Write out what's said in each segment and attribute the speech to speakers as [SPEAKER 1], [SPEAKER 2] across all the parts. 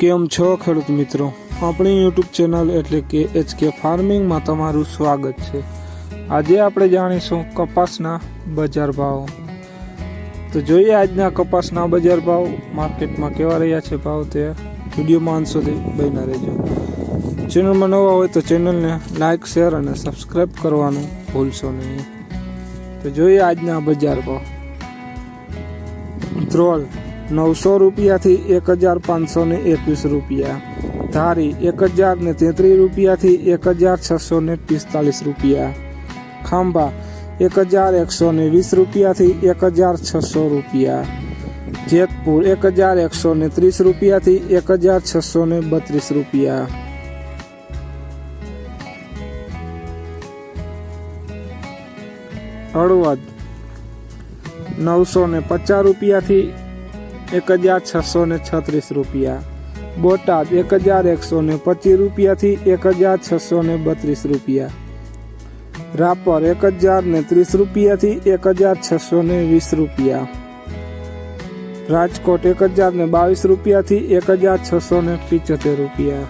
[SPEAKER 1] કેમ છો ખેડૂત મિત્રો, આપણી યુટ્યુબ ચેનલ એટલે કે HK ફાર્મિંગમાં તમારું સ્વાગત છે। આજે આપણે જાણીશું કપાસના બજાર ભાવ। તો જોઈએ આજના કપાસના બજાર ભાવ માર્કેટમાં કેવા રહ્યા છે ભાવ તે વિડીયોમાં અંત સુધી બન્યા રહેજો। ચેનલમાં નવા હોય તો ચેનલને લાઇક શેર અને સબસ્ક્રાઈબ કરવાનું ભૂલશો નહીં। તો જોઈએ આજના બજાર ભાવ। ધ્રોલ 900 રૂપિયાથી 1521 રૂપિયા, ધારી 1033 રૂપિયાથી 1645 રૂપિયા, ખાંભા 1120 રૂપિયાથી 1600 રૂપિયા, જેતપુર 1130 રૂપિયાથી 1632 રૂપિયા, હળવદ 950 રૂપિયાથી 1636 રૂપિયા, બોટાદ 1125 રૂપિયાથી 1632 રૂપિયા, રાપર 1030 રૂપિયાથી 1620 રૂપિયા, રાજકોટ 1022 રૂપિયાથી 1675 રૂપિયા,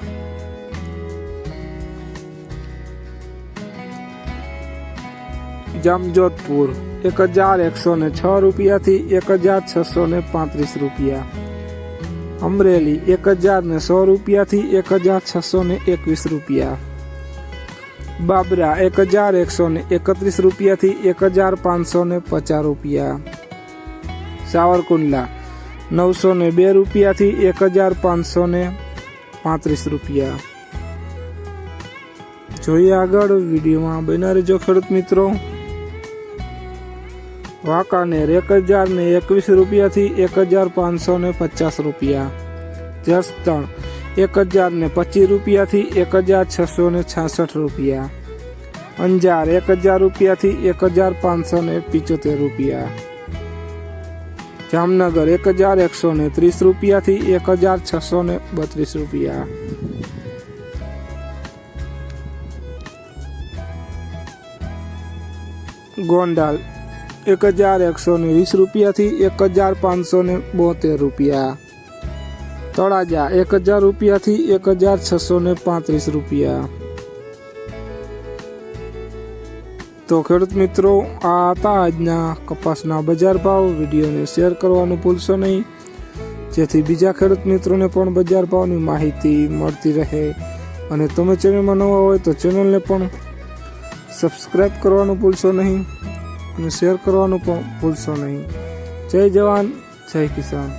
[SPEAKER 1] જામજોધપુર 1106 રૂપિયાથી 1635 રૂપિયા, અમરેલી 1010 રૂપિયાથી 1621 રૂપિયા, બાબરા 1131 રૂપિયાથી 1550 રૂપિયા, સાવરકુંડલા 902 રૂપિયાથી 1535 રૂપિયા। જોઈએ આગળ વિડીયોમાં બન્યા રહેજો ખેડૂત મિત્રો। વાંકાનેર 1021 રૂપિયાથી 1550 રૂપિયા, જસદણ 1025 રૂપિયાથી 1666 રૂપિયા, અંજાર 1000 રૂપિયાથી 1575 રૂપિયા, જામનગર 1130 રૂપિયાથી 1632 રૂપિયા, ગોંડલ 1120 રૂપિયાથી 1572 રૂપિયા, તળાજા 1000 રૂપિયાથી 1635 રૂપિયા। તો ખેડૂત મિત્રો, આ હતા આજના કપાસના બજાર ભાવ। વિડીયોને શેર કરવાનું ભૂલશો નહીં, જેથી બીજા ખેડૂત મિત્રોને પણ બજાર ભાવની માહિતી મળતી રહે। અને તમે ચેનલમાં નવા હોય તો ચેનલને પણ સબસ્ક્રાઈબ કરવાનું ભૂલશો નહીં અને શેર કરવાનું પણ ભૂલશો નહીં। જય જવાન, જય કિસાન।